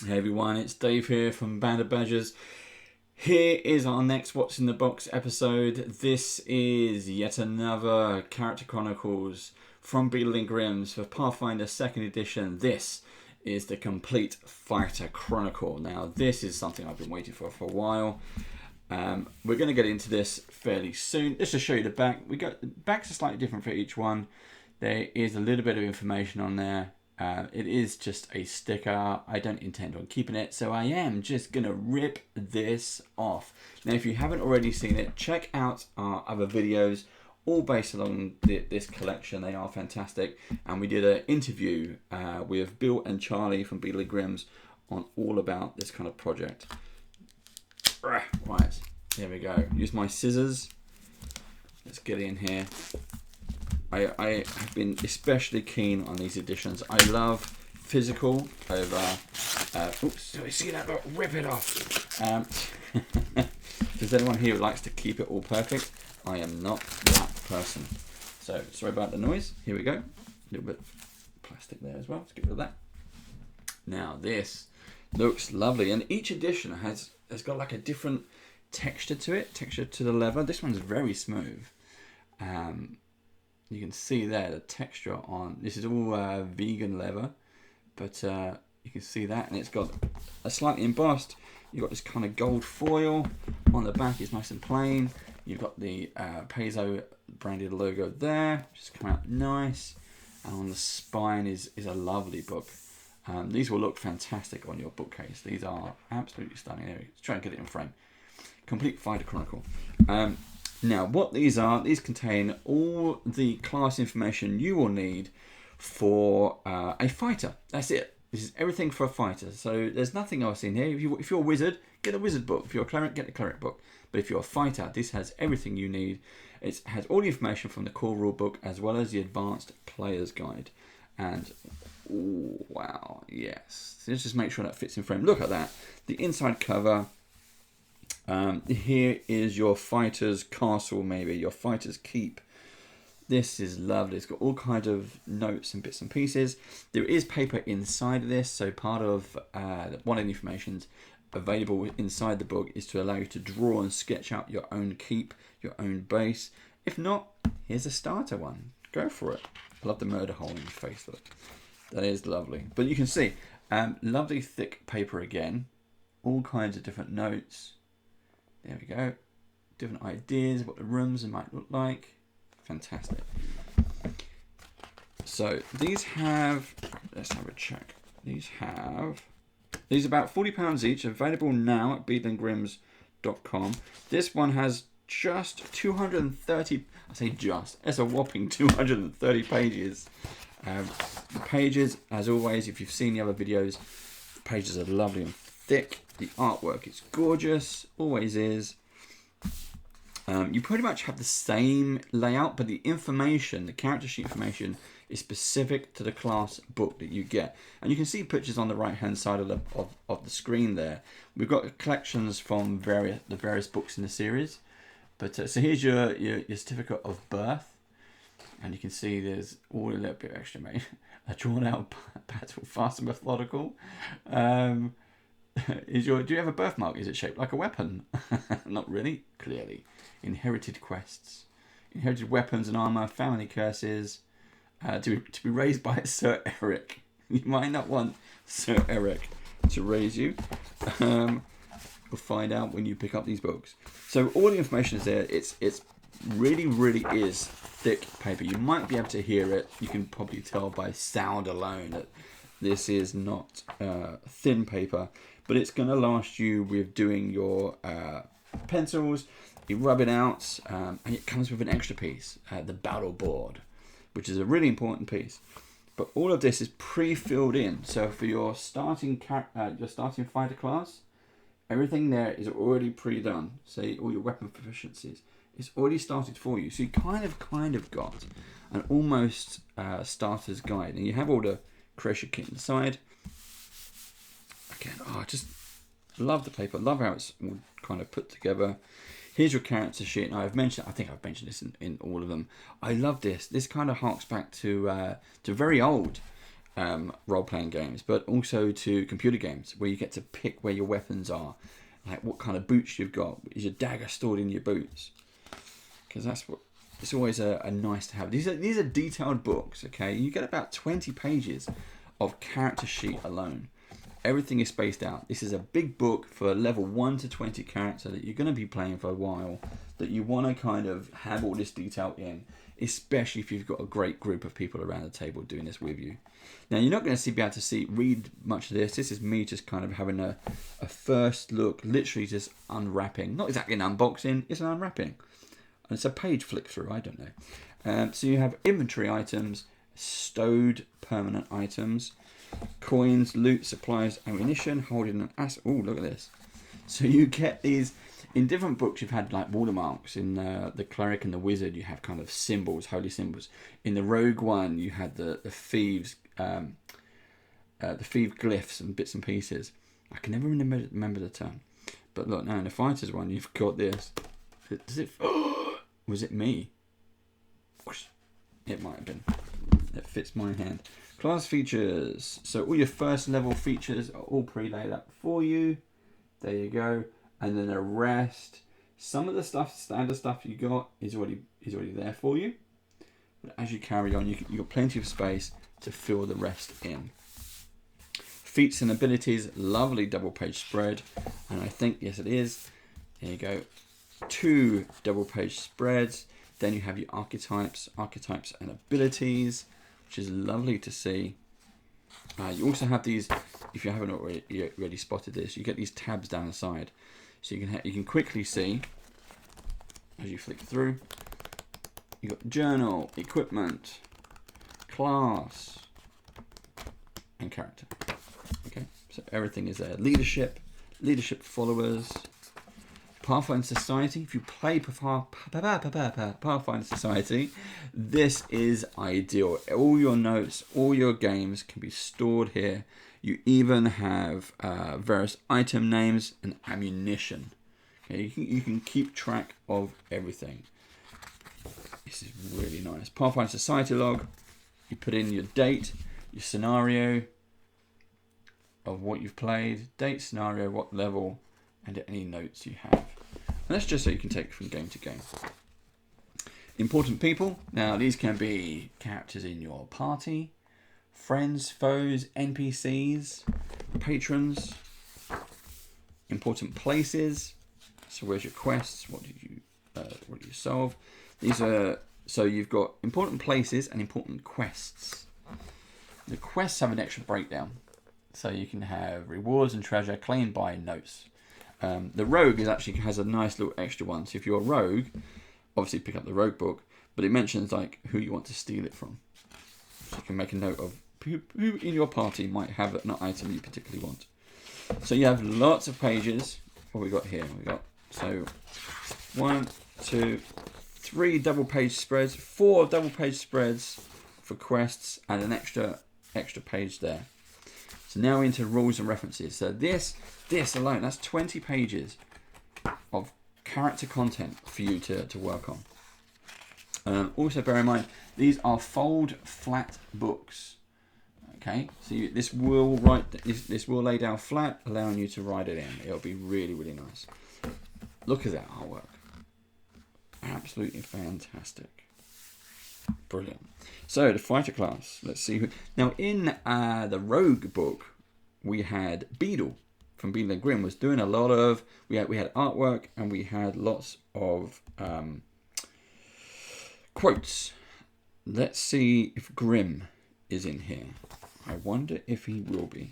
Hey everyone, it's Dave here from Band of Badgers. Here is our next What's in the Box episode. This is yet another Character Chronicles from BEADLE and GRIMMS for Pathfinder 2nd edition. This is the Complete Fighter Chronicle. Now this is something I've been waiting for a while. We're going to get into this fairly soon. Just to show you the back. The backs are slightly different for each one. There is a little bit of information on there. It is just a sticker. I don't intend on keeping it, so I am just gonna rip this off. Now if you haven't already seen it, check out our other videos, all based along this collection. They are fantastic, and we did an interview with Bill and Charlie from BEADLE and GRIMMS on all about this kind of project. Right, here we go. Use my scissors. Let's get in here. I have been especially keen on these editions. I love physical over... oops, so you see that? Look, rip it off. If there's anyone here who likes to keep it all perfect, I am not that person. So, sorry about the noise. Here we go. A little bit of plastic there as well. Let's get rid of that. Now, this looks lovely. And each edition has got like a different texture to it. Texture to the leather. This one's very smooth. You can see there the texture on this is all vegan leather, but you can see that, and it's got a slightly embossed. You've got this kind of gold foil on the back. It's nice and plain. You've got the Paizo branded logo there, just come out nice, and on the spine is a lovely book. These will look fantastic on your bookcase. These are absolutely stunning. Anyway, let's try and get it in frame. Complete Fighter Chronicle. Now, what these are, these contain all the class information you will need for a fighter. That's it. This is everything for a fighter. So there's nothing else in here. If you're a wizard, get a wizard book. If you're a cleric, get a cleric book. But if you're a fighter, this has everything you need. It has all the information from the core rule book as well as the advanced player's guide. And, ooh, wow, yes. So let's just make sure that fits in frame. Look at that. The inside cover. Here is your fighter's castle, maybe your fighter's keep. This is lovely. It's got all kinds of notes and bits and pieces. There is paper inside of this, so part of one of the information available inside the book is to allow you to draw and sketch out your own keep, your own base. If not, here's a starter one. Go for it. I love the murder hole in your face. Look, that is lovely. But you can see, lovely thick paper again. All kinds of different notes. There we go. Different ideas, what the rooms might look like. Fantastic. So these have, let's have a check. These are about £40 each, available now at beadleandgrimms.com. This one has just 230, I say just, it's a whopping 230 pages. The pages, as always, if you've seen the other videos, the pages are lovely and thick. The artwork is gorgeous, always is. You pretty much have the same layout, but the information, the character sheet information, is specific to the class book that you get. And you can see pictures on the right-hand side of the screen there. We've got collections from the various books in the series. But so here's your certificate of birth, and you can see there's all a little bit extra, mate. A drawn-out battle, fast and methodical. Do you have a birthmark? Is it shaped like a weapon? Not really, clearly. Inherited quests. Inherited weapons and armor, family curses. To be raised by Sir Eric. You might not want Sir Eric to raise you. We'll find out when you pick up these books. So all the information is there. It's really, really is thick paper. You might be able to hear it. You can probably tell by sound alone that this is not thin paper. But it's going to last you with doing your pencils. You rub it out, and it comes with an extra piece, the battle board, which is a really important piece. But all of this is pre-filled in. So for your starting fighter class, everything there is already pre-done. Say all your weapon proficiencies, it's already started for you. So you kind of got an almost starter's guide, and you have all the creation kit inside. Again, I just love the paper. Love how it's all kind of put together. Here's your character sheet. Now I think I've mentioned this in all of them. I love this. This kind of harks back to very old role-playing games, but also to computer games where you get to pick where your weapons are, like what kind of boots you've got. Is your dagger stored in your boots? Because that's what it's always a nice to have. These are detailed books. Okay, you get about 20 pages of character sheet alone. Everything is spaced out. This is a big book for level 1 to 20 character that you're going to be playing for a while, that you want to kind of have all this detail in, especially if you've got a great group of people around the table doing this with you. Now, you're not going to be able to read much of this. This is me just kind of having a first look, literally just unwrapping. Not exactly an unboxing, it's an unwrapping. And it's a page flick through, I don't know. So you have inventory items, stowed permanent items, coins, loot, supplies, ammunition, holding an asset. Oh, look at this. So you get these in different books. You've had like watermarks. In the cleric and the wizard, you have kind of symbols, holy symbols. In the rogue one, you had the thieves, the thief glyphs and bits and pieces. I can never remember the term. But look, now in the fighters one, you've got this. Does it? Was it me? It might have been. It fits my hand. Class features. So all your first level features are all pre-laid out for you. There you go. And then the rest, some of the stuff, standard stuff you got is already there for you. But as you carry on, you've got plenty of space to fill the rest in. Feats and Abilities, lovely double page spread. And I think, yes it is. There you go. 2 double page spreads. Then you have your archetypes and abilities, which is lovely to see. You also have these, if you haven't already spotted this, you get these tabs down the side. So you can quickly see, as you flick through, you've got journal, equipment, class, and character. Okay, so everything is there. Leadership followers, Pathfinder Society. If you play Pathfinder Society, this is ideal. All your notes, all your games can be stored here. You even have various item names and ammunition. Okay, you can keep track of everything. This is really nice. Pathfinder Society log. You put in your date, your scenario of what you've played, date, scenario, what level, and any notes you have. And that's just so you can take from game to game. Important people. Now, these can be characters in your party, friends, foes, NPCs, patrons. Important places. So where's your quests? What do you solve? These are, so you've got important places and important quests. The quests have an extra breakdown. So you can have rewards and treasure claimed by notes. The rogue has a nice little extra one. So if you're a rogue, obviously pick up the rogue book, but it mentions like who you want to steal it from. So you can make a note of who in your party might have an item you particularly want. So you have lots of pages. What we got here? We got 1, 2, 3 double page spreads, 4 double page spreads for quests, and an extra page there. So now into rules and references. So this alone, that's 20 pages of character content for you to work on. Also bear in mind, these are fold flat books. Okay, so this will lay down flat, allowing you to write it in. It'll be really, really nice. Look at that artwork. Absolutely fantastic. Brilliant. So the fighter class. Let's see who. Now in the Rogue book, we had BEADLE from BEADLE and GRIMMS was doing a lot of. We had artwork and we had lots of quotes. Let's see if Grimm is in here. I wonder if he will be.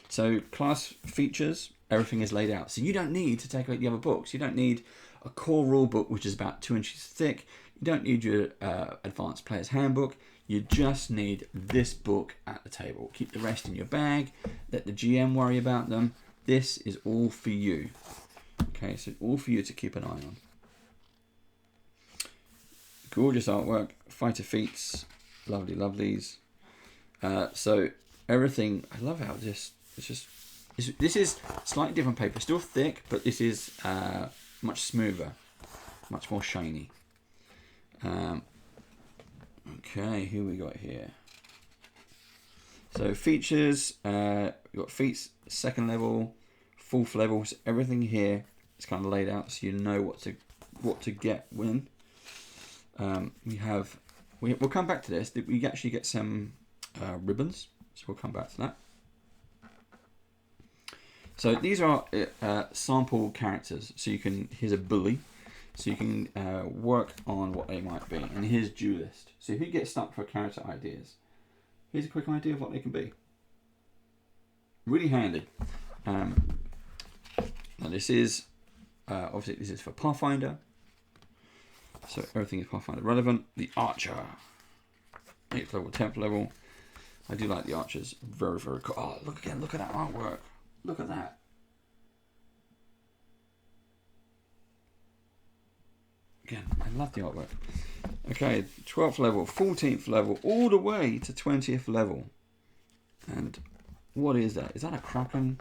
So class features, everything is laid out. So you don't need to take out the other books. You don't need a core rule book, which is about 2 inches thick. You don't need your advanced player's handbook. You just need this book at the table. Keep the rest in your bag. Let the GM worry about them. This is all for you. Okay, so all for you to keep an eye on. Gorgeous artwork. Fighter feats. Lovely lovelies. So everything, I love how this is slightly different paper, still thick, but this is much smoother, much more shiny. Okay, who we got here? So features, you've got feats, second level, fourth level. So everything here is kind of laid out so you know what to get when. We'll come back to this. We actually get some ribbons, so we'll come back to that. So these are sample characters. So you can, here's a bully, so you can work on what they might be. And here's duelist. So if you get stuck for character ideas, here's a quick idea of what they can be. Really handy. Now this is, obviously this is for Pathfinder. So everything is Pathfinder relevant. The Archer, 8th level, 10th level. I do like the Archers. Very, very cool. Oh, look again, look at that artwork. Look at that. Again, I love the artwork. Okay, 12th level, 14th level, all the way to 20th level. And what is that? Is that a Kraken?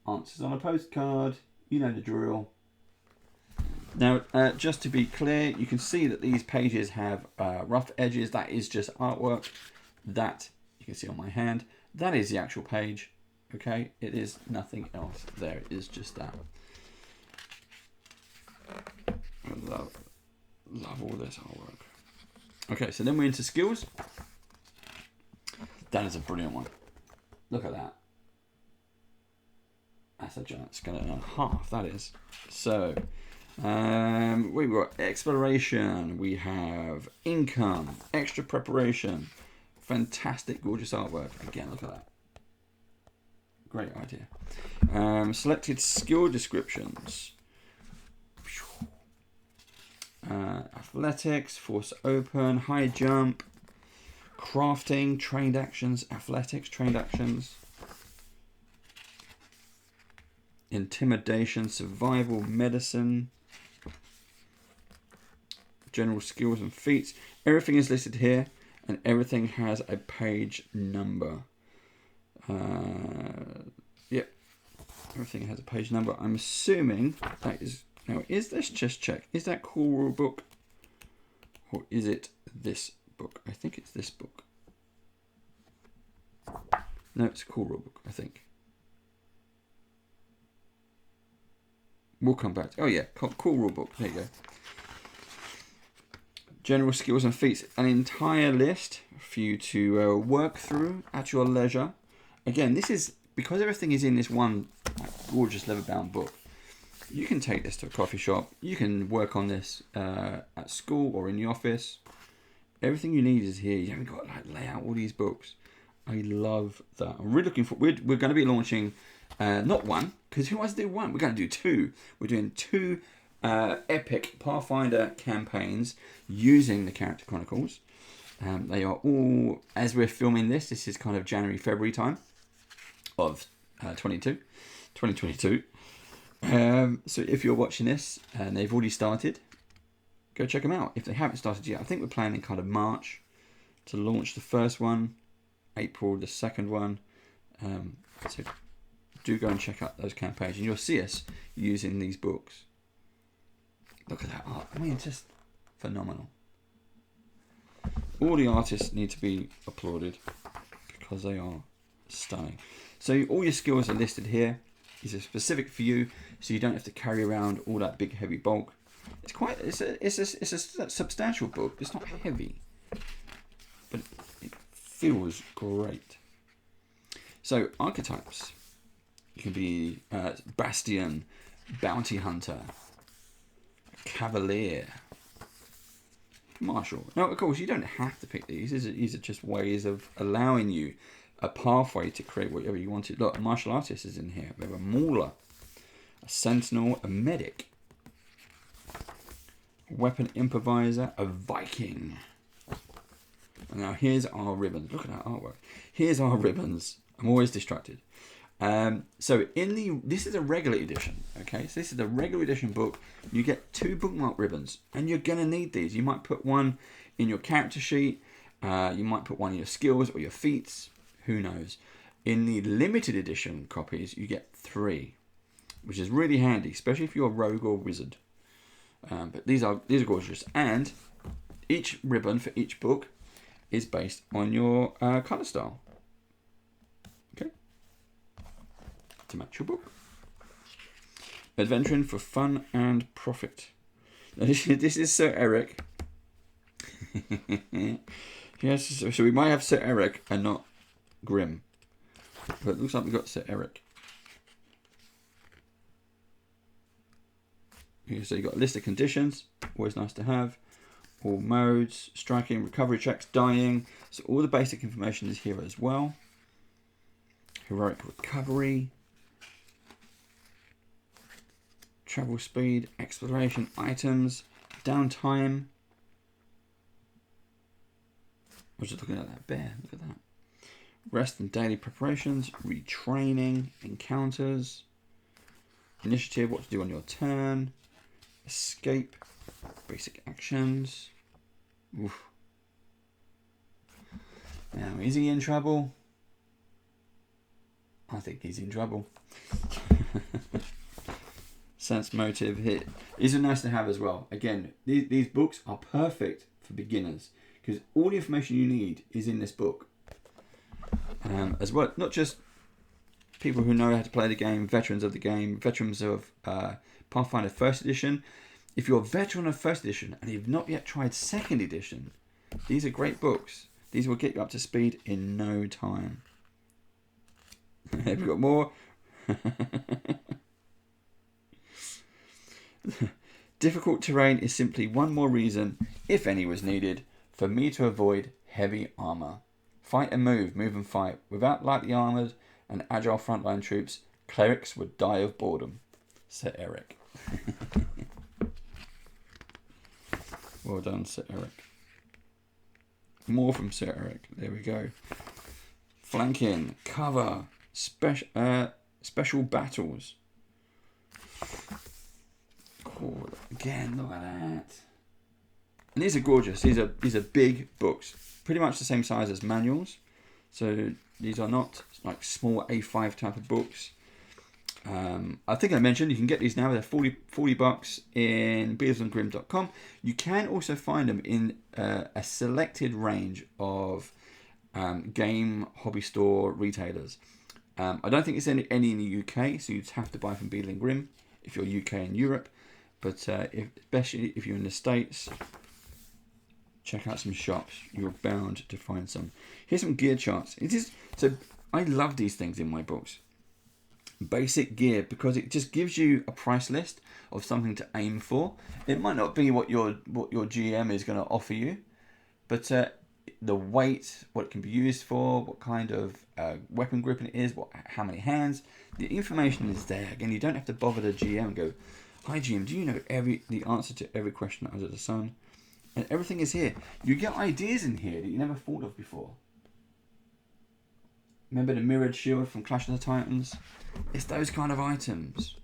Answers on a postcard. You know the drill. Now, just to be clear, you can see that these pages have rough edges. That is just artwork. That you can see on my hand. That is the actual page. Okay, it is nothing else. There, it is just that. I love all this artwork. Okay, so then we're into skills. That is a brilliant one. Look at that. That's a giant skeleton and a half, that is. So, we've got exploration, we have income, extra preparation, fantastic, gorgeous artwork. Again, look at that. Great idea. Selected skill descriptions. Athletics, force open, high jump, crafting, trained actions, athletics, trained actions, intimidation, survival, medicine, general skills and feats. Everything is listed here and everything has a page number. Yep, everything has a page number. I'm assuming that is, now is this, just check, is that Cool Rule Book or is it this book? I think it's this book. No, it's a Cool Rule Book, I think. We'll come back to, oh yeah, Cool Rule Book, there you go. General skills and feats, an entire list for you to work through at your leisure. Again, this is, because everything is in this one gorgeous leather-bound book, you can take this to a coffee shop, you can work on this at school or in the office. Everything you need is here. You haven't got to like lay out all these books. I love that. I'm really looking for, we're going to be launching, not one, because who wants to do one? We're going to do two. We're doing two epic Pathfinder campaigns using the Character Chronicles. They are all, as we're filming this is kind of January, February time of 2022. So if you're watching this and they've already started, go check them out. If they haven't started yet, I think we're planning kind of March to launch the first one, April the second one. So do go and check out those campaigns and you'll see us using these books. Look at that art. I mean, just phenomenal. All the artists need to be applauded because they are stunning. So all your skills are listed here. These are specific for you, so you don't have to carry around all that big heavy bulk. It's a substantial book. It's not heavy, but it feels great. So archetypes. You can be Bastion, Bounty Hunter, Cavalier, Martial. Now, of course, you don't have to pick these. These are just ways of allowing you a pathway to create whatever you wanted. Look, a martial artist is in here. We have a mauler, a sentinel, a medic, a weapon improviser, a Viking. And now here's our ribbons. Look at that artwork. Here's our ribbons. I'm always distracted. So this is a regular edition. Okay, so this is a regular edition book. You get 2 bookmark ribbons, and you're gonna need these. You might put one in your character sheet. You might put one in your skills or your feats. Who knows? In the limited edition copies, you get 3, which is really handy, especially if you're a rogue or wizard. But these are gorgeous, and each ribbon for each book is based on your colour style. Okay. To match your book. Adventuring for fun and profit. This is Sir Eric. Yes, so we might have Sir Eric and not Grimm. But it looks like we've got Sir Eric. Okay, so you've got a list of conditions, always nice to have. All modes, striking, recovery checks, dying. So all the basic information is here as well. Heroic recovery. Travel speed, exploration, items, downtime. I was just looking at that bear, look at that. Rest and daily preparations, retraining, encounters, initiative, what to do on your turn, escape, basic actions. Oof. Now, is he in trouble? I think he's in trouble. Sense motive hit. These are nice to have as well. Again, these books are perfect for beginners because all the information you need is in this book. As well, not just people who know how to play the game, veterans of the game, veterans of Pathfinder First Edition. If you're a veteran of First Edition and you've not yet tried Second Edition, these are great books. These will get you up to speed in no time. Have you got more? Difficult terrain is simply one more reason, if any was needed, for me to avoid heavy armour. Fight and move and fight. Without lightly armoured and agile frontline troops, clerics would die of boredom. Sir Eric. Well done, Sir Eric. More from Sir Eric. There we go. Flanking, cover, special battles. Cool. Again, look at that. And these are gorgeous. These are big books, pretty much the same size as manuals. So these are not like small A5 type of books. I think I mentioned you can get these now. They're $40 in beadledandgrim.com. You can also find them in a selected range of game hobby store retailers. I don't think it's any in the UK, so you'd have to buy from Beadle and Grimm if you're UK and Europe. But especially if you're in the States, check out some shops. You're bound to find some. Here's some gear charts. So I love these things in my books. Basic gear, because it just gives you a price list of something to aim for. It might not be what your GM is going to offer you, but the weight, what it can be used for, what kind of weapon gripping it is, how many hands, the information is there. Again, you don't have to bother the GM and go, "Hi GM, do you know the answer to every question under the sun?" And everything is here. You get ideas in here that you never thought of before. Remember the mirrored shield from Clash of the Titans? It's those kind of items,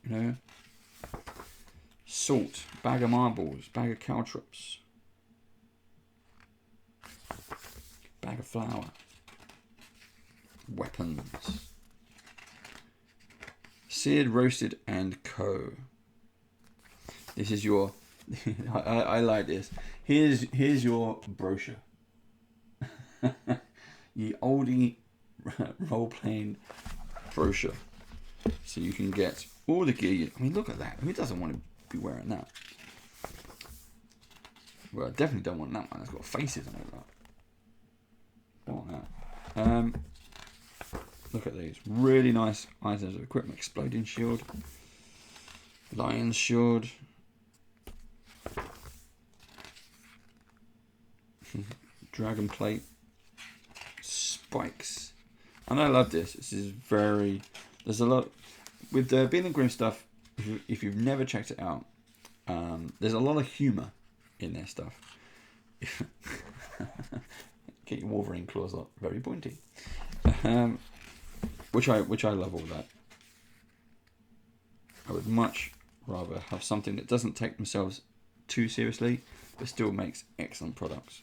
you know. Salt, bag of marbles, bag of caltrops, bag of flour, weapons, seared, roasted, and co. This is your. I like this. Here's your brochure. Ye oldie role-playing brochure, so you can get all the gear. I mean, look at that. Who doesn't want to be wearing that? Well, I definitely don't want that one. It's got faces on it. Don't want that. Look at these really nice items of equipment: exploding shield, lion's shield, dragon plate, spikes. And I love this. This is very. There's a lot with the Beadle and Grimm stuff. If you've never checked it out, there's a lot of humour in their stuff. Get your Wolverine Claws up, very pointy. Which I love all that. I would much rather have something that doesn't take themselves too seriously, but still makes excellent products.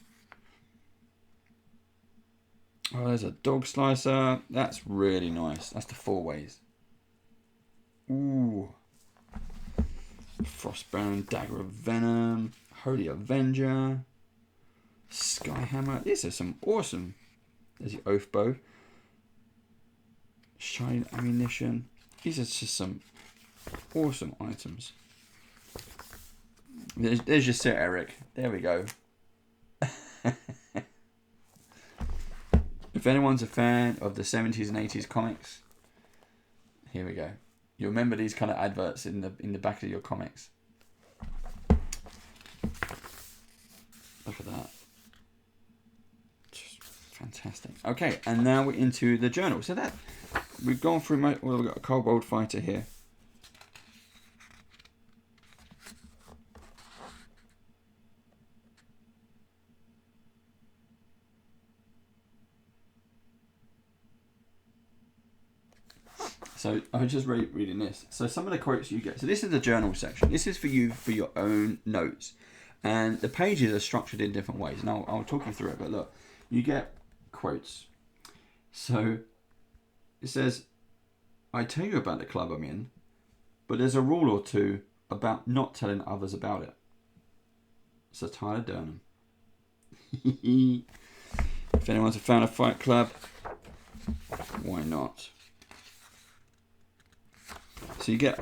Oh, there's a dog slicer. That's really nice. That's the 4 ways. Ooh. Frostbound, Dagger of Venom, Holy Avenger, Skyhammer. These are some awesome. There's the oath bow. Shine ammunition. These are just some awesome items. There's your Sir Eric. There we go. If anyone's a fan of the 70s and 80s comics, here we go. You remember these kind of adverts in the back of your comics. Look at that. Just fantastic. Okay, and now we're into the journal. So that we've gone through we've got a Kobold Fighter here. So I was just reading this. So some of the quotes you get. So this is the journal section. This is for you for your own notes. And the pages are structured in different ways. And I'll talk you through it. But look, you get quotes. So it says, I tell you about the club I'm in, but there's a rule or two about not telling others about it. Sir Tyler Durham. If anyone's a fan of Fight Club, why not? So you get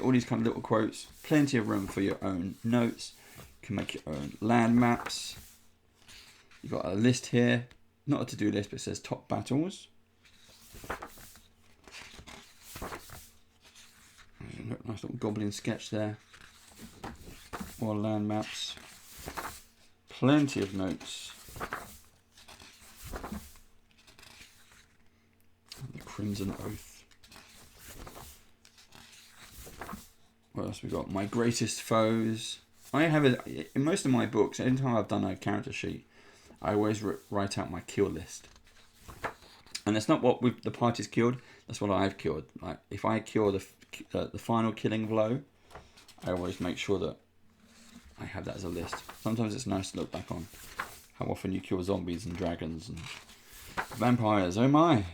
all these kind of little quotes, plenty of room for your own notes. You can make your own land maps. You've got a list here, not a to-do list, but it says top battles. Nice little goblin sketch there. More land maps. Plenty of notes. The Crimson Oath. What else we got? My greatest foes. I have in most of my books, anytime I've done a character sheet, I always write out my kill list. And that's not what the party's killed. That's what I've killed. Like if I kill the final killing blow, I always make sure that I have that as a list. Sometimes it's nice to look back on how often you kill zombies and dragons and vampires. Oh my!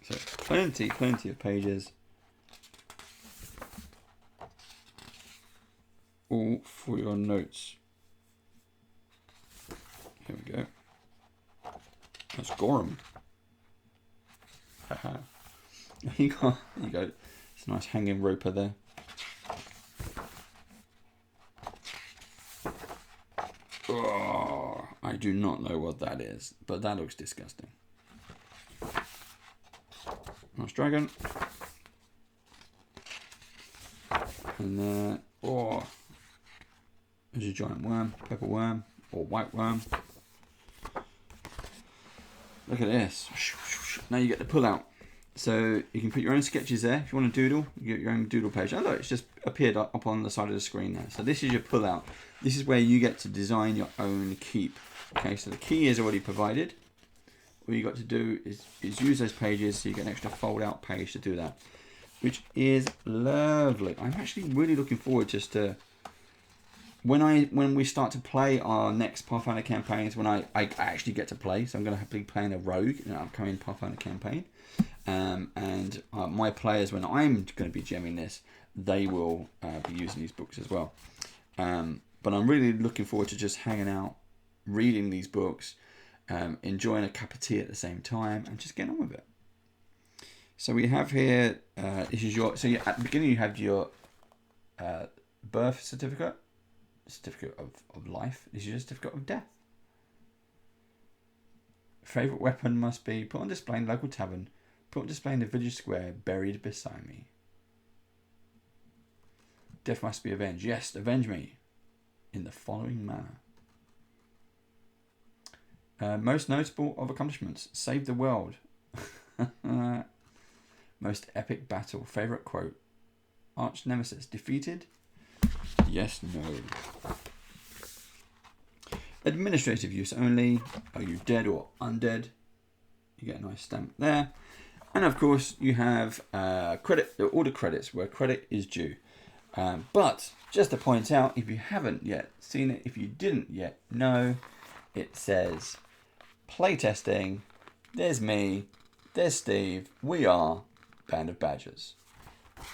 So plenty of pages. All for your notes. Here we go. That's Gorham. Haha. There you go. It's a nice hanging roper there. Oh, I do not know what that is, but that looks disgusting. Nice dragon. And there's a giant worm, purple worm, or white worm. Look at this. Now you get the pull out. So you can put your own sketches there. If you want to doodle, you get your own doodle page. Oh look, it's just appeared up on the side of the screen there. So this is your pull out. This is where you get to design your own keep. Okay, so the key is already provided. All you got to do is use those pages, so you get an extra fold out page to do that, which is lovely. I'm actually really looking forward just to when we start to play our next Pathfinder campaigns, when I actually get to play. So I'm going to be playing a rogue in an upcoming Pathfinder campaign, and my players, when I'm going to be gemming this, they will be using these books as well. But I'm really looking forward to just hanging out, reading these books, enjoying a cup of tea at the same time, and just getting on with it. So we have here, this is your, so at the beginning you have your birth certificate of life. This is your certificate of death. Favourite weapon must be put on display in the local tavern, put on display in the village square, buried beside me. Death must be avenged. Yes, avenge me in the following manner. Most notable of accomplishments. Save the world. Most epic battle. Favourite quote. Arch nemesis. Defeated? Yes, no. Administrative use only. Are you dead or undead? You get a nice stamp there. And of course you have credit, all the credits where credit is due. But just to point out, if you haven't yet seen it, if you didn't yet know, it says playtesting. There's me. There's Steve. We are Band of Badgers.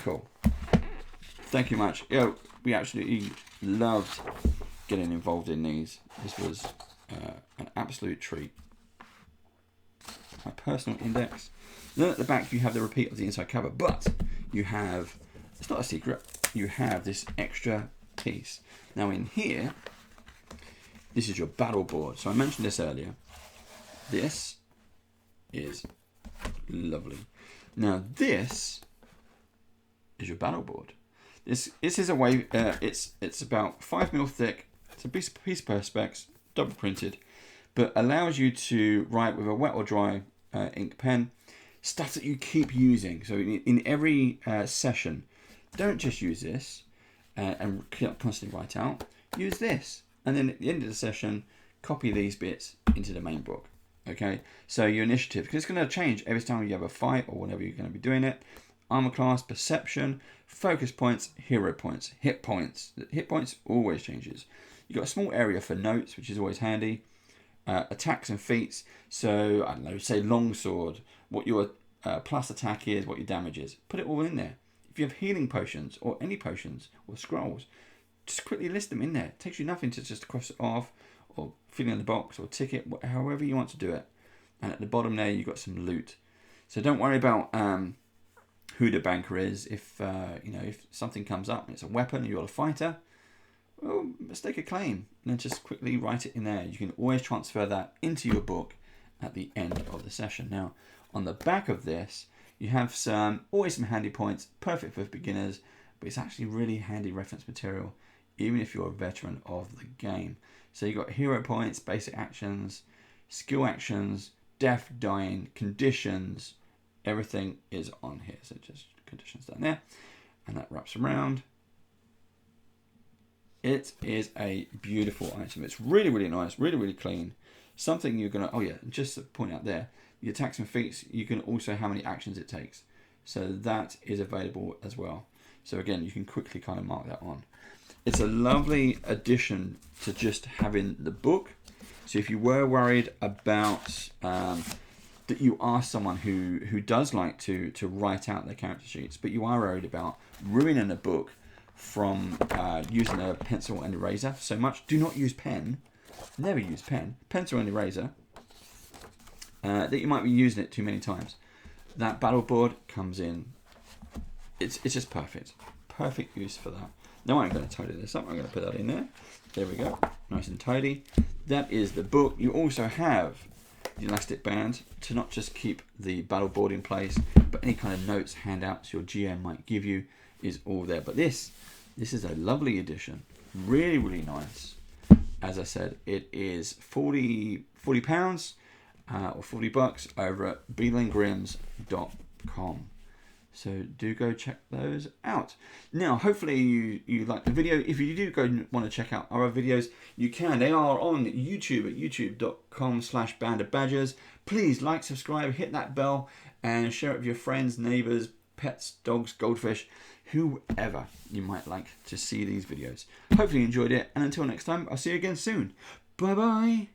Cool. Thank you much. we absolutely loved getting involved in these. This was an absolute treat. My personal index. Then at the back you have the repeat of the inside cover, but you have, it's not a secret, you have this extra piece. Now in here, this is your battle board. So I mentioned this earlier. This is lovely. Now this is your battle board. This is a way, it's about 5mm thick. It's a piece of Perspex, double printed, but allows you to write with a wet or dry ink pen, stuff that you keep using. So in every session, don't just use this and constantly write out. Use this, and then at the end of the session, copy these bits into the main book. Okay, so your initiative, because it's going to change every time you have a fight or whenever you're going to be doing it. Armor class, perception, focus points, hero points, hit points. Hit points always changes. You've got a small area for notes, which is always handy. Attacks and feats. So, I don't know, say longsword, what your plus attack is, what your damage is. Put it all in there. If you have healing potions or any potions or scrolls, just quickly list them in there. It takes you nothing to just cross it off or fill in the box or tick it, however you want to do it. And at the bottom there, you've got some loot. So don't worry about who the banker is. If if something comes up and it's a weapon and you're a fighter, well, stake a claim and then just quickly write it in there. You can always transfer that into your book at the end of the session. Now, on the back of this, you have always some handy points, perfect for beginners, but it's actually really handy reference material, even if you're a veteran of the game. So you've got hero points, basic actions, skill actions, death, dying, conditions, everything is on here. So just conditions down there, and that wraps around. It is a beautiful item. It's really, really nice, really, really clean. Something you're gonna, oh yeah, just to point out there, the attacks and feats, you can also how many actions it takes. So that is available as well. So again, you can quickly kind of mark that on. It's a lovely addition to just having the book. So if you were worried about that you are someone who does like to write out their character sheets, but you are worried about ruining a book from using a pencil and eraser so much, do not use pen. Never use pen. Pencil and eraser. That you might be using it too many times. That battle board comes in. It's just perfect. Perfect use for that. Now I'm going to tidy this up. I'm going to put that in there. There we go. Nice and tidy. That is the book. You also have the elastic band to not just keep the battle board in place, but any kind of notes, handouts your GM might give you is all there. But this is a lovely addition. Really, really nice. As I said, it is £40 or $40 over at beadleandgrimms.com. So do go check those out. Now, hopefully you like the video. If you do go and want to check out our videos, you can. They are on YouTube at youtube.com/bandofbadgers. Please like, subscribe, hit that bell, and share it with your friends, neighbors, pets, dogs, goldfish, whoever you might like to see these videos. Hopefully you enjoyed it, and until next time, I'll see you again soon. Bye bye.